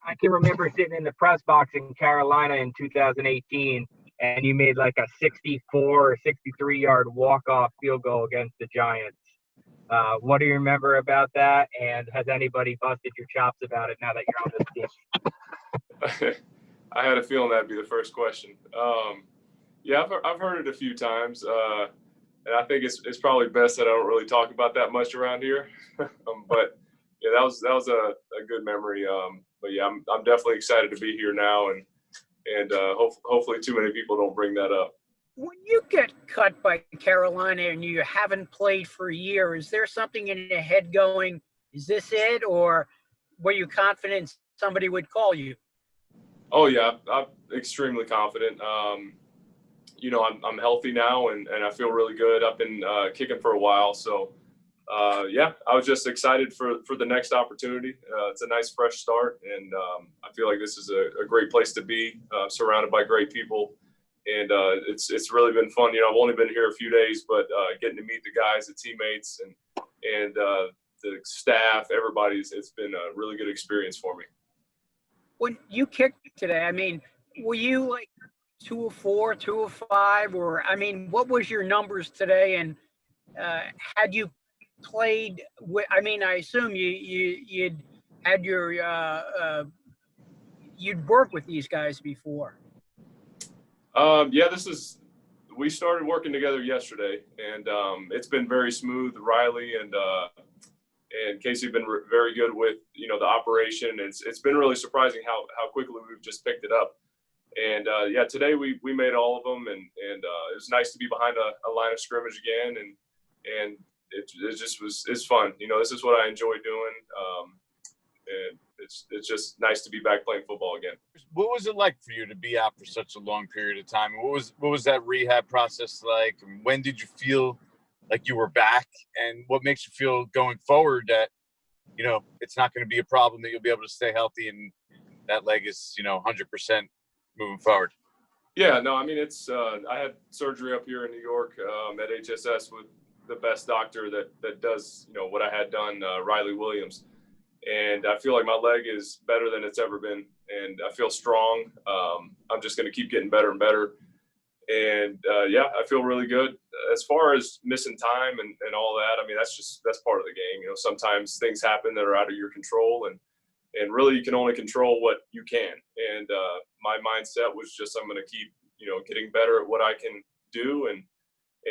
I can remember sitting in the press box in Carolina in 2018, and you made like a 64 or 63-yard walk-off field goal against the Giants. What do you remember about that? And has anybody busted your chops about it now that you're on this team? I had a feeling that'd be the first question. Yeah, I've heard it a few times, and I think it's probably best that I don't really talk about that much around here. But yeah, that was a good memory. But yeah, I'm definitely excited to be here now, and hopefully too many people don't bring that up. When you get cut by Carolina and you haven't played for a year, is there something in your head going, is this it? Or were you confident somebody would call you? Oh, yeah, I'm extremely confident. You know, I'm healthy now, and I feel really good. I've been kicking for a while. So, yeah, I was just excited for the next opportunity. It's a nice, fresh start, and I feel like this is a great place to be, surrounded by great people. And it's really been fun. You know, I've only been here a few days, but getting to meet the guys, the teammates, and the staff, it's been a really good experience for me. When you kicked today, I mean, were you like 2 of 4, 2 of 5, or I mean, what was your numbers today? And had you played? I mean, I assume you'd had your you'd worked with these guys before. Yeah, we started working together yesterday, and it's been very smooth. Riley and Casey have been very good with, you know, the operation. It's been really surprising how quickly we've just picked it up. And yeah, today we made all of them, and it was nice to be behind a line of scrimmage again, and it's fun. You know, this is what I enjoy doing, and it's just nice to be back playing football again. What was it like for you to be out for such a long period of time? What was that rehab process like? And when did you feel like you were back? And what makes you feel going forward that, you know, it's not going to be a problem, that you'll be able to stay healthy and that leg is, you know, 100% moving forward? Yeah, no, I mean, I had surgery up here in New York at HSS with the best doctor that does, you know, what I had done, Riley Williams. And I feel like my leg is better than it's ever been. And I feel strong. I'm just going to keep getting better and better. And yeah, I feel really good. As far as missing time and all that, I mean, that's part of the game. You know, sometimes things happen that are out of your control, and really you can only control what you can. And my mindset was just, I'm going to keep, you know, getting better at what I can do and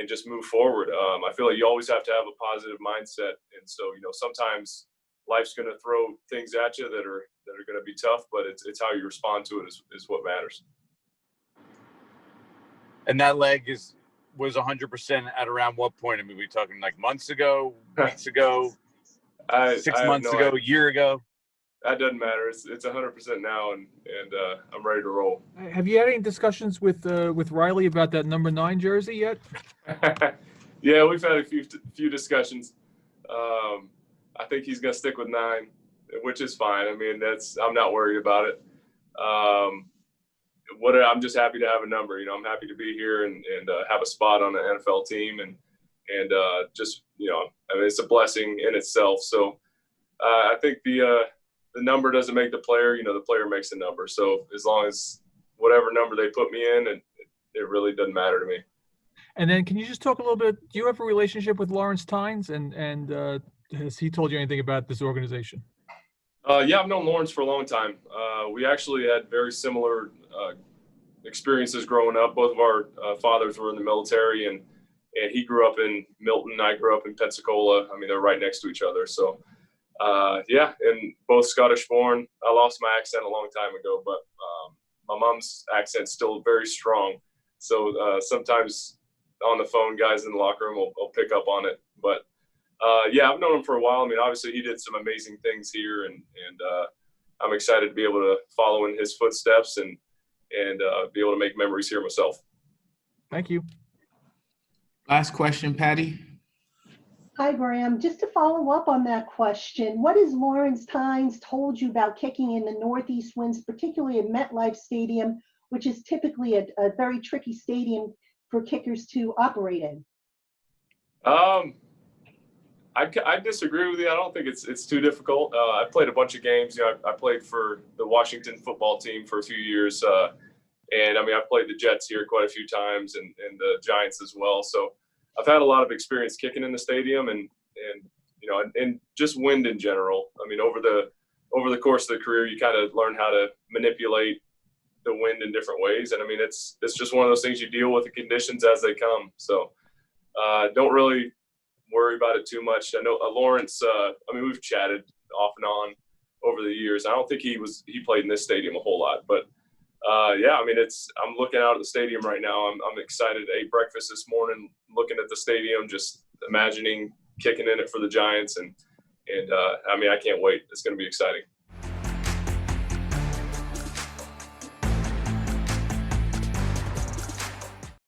just move forward. I feel like you always have to have a positive mindset. And so, you know, sometimes life's going to throw things at you that are going to be tough, but it's how you respond to it is what matters. And that leg was 100% at around what point? I mean, we talking like months ago, weeks ago, 6 months ago, a year ago? That doesn't matter. It's 100% now, and I'm ready to roll. Have you had any discussions with Riley about that number 9 jersey yet? Yeah, we've had a few discussions. I think he's gonna stick with 9, which is fine. I mean, I'm not worried about it. I'm just happy to have a number. You know, I'm happy to be here and have a spot on an NFL team, and just, you know, I mean, it's a blessing in itself. So I think the number doesn't make the player. You know, the player makes the number. So as long as whatever number they put me in, it really doesn't matter to me. And then, can you just talk a little bit? Do you have a relationship with Lawrence Tynes, and has he told you anything about this organization? Yeah, I've known Lawrence for a long time. We actually had very similar experiences growing up. Both of our fathers were in the military, and he grew up in Milton. I grew up in Pensacola. I mean, they're right next to each other. So, yeah, and both Scottish born. I lost my accent a long time ago, but my mom's accent's still very strong. So sometimes on the phone, guys in the locker room will pick up on it. But yeah, I've known him for a while. I mean, obviously he did some amazing things here, and I'm excited to be able to follow in his footsteps and be able to make memories here myself. Thank you. Last question, Patty. Hi, Graham. Just to follow up on that question, what has Lawrence Tynes told you about kicking in the Northeast winds, particularly at MetLife Stadium, which is typically a very tricky stadium for kickers to operate in? I disagree with you. I don't think it's too difficult. I played a bunch of games. You know, I played for the Washington football team for a few years, and I mean, I've played the Jets here quite a few times, and the Giants as well. So I've had a lot of experience kicking in the stadium, and you know, and just wind in general. I mean, over the course of the career, you kind of learn how to manipulate the wind in different ways, and I mean, it's just one of those things you deal with the conditions as they come. So don't really worry about it too much. I know Lawrence. I mean, we've chatted off and on over the years. I don't think he played in this stadium a whole lot, but yeah, I mean, I'm looking out at the stadium right now. I'm excited. I ate breakfast this morning, looking at the stadium, just imagining kicking in it for the Giants, and I mean, I can't wait. It's going to be exciting.